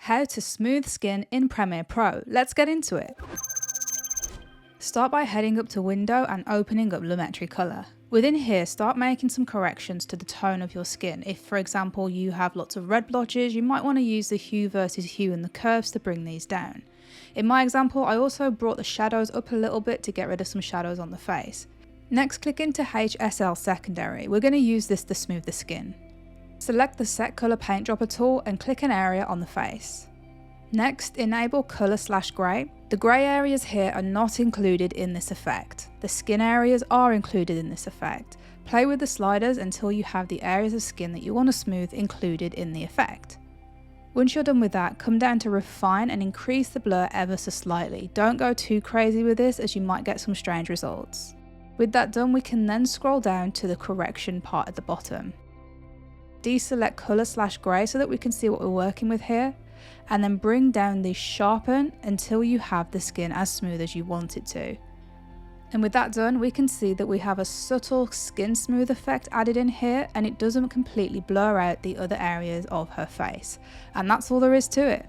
How to smooth skin in Premiere Pro. Let's get into it. Start by heading up to Window and opening up Lumetri Color. Within here, start making some corrections to the tone of your skin. If, for example, you have lots of red blotches, you might want to use the hue versus hue and the curves to bring these down. In my example, I also brought the shadows up a little bit to get rid of some shadows on the face. Next, click into HSL Secondary. We're going to use this to smooth the skin. Select the Set Color Paint Dropper tool and click an area on the face. Next, enable Color/Grey. The grey areas here are not included in this effect. The skin areas are included in this effect. Play with the sliders until you have the areas of skin that you want to smooth included in the effect. Once you're done with that, come down to Refine and increase the blur ever so slightly. Don't go too crazy with this as you might get some strange results. With that done, we can then scroll down to the correction part at the bottom. Deselect Color/Grey so that we can see what we're working with here, and then bring down the Sharpen until you have the skin as smooth as you want it to. And with that done, we can see that we have a subtle skin smooth effect added in here, and it doesn't completely blur out the other areas of her face. And that's all there is to it.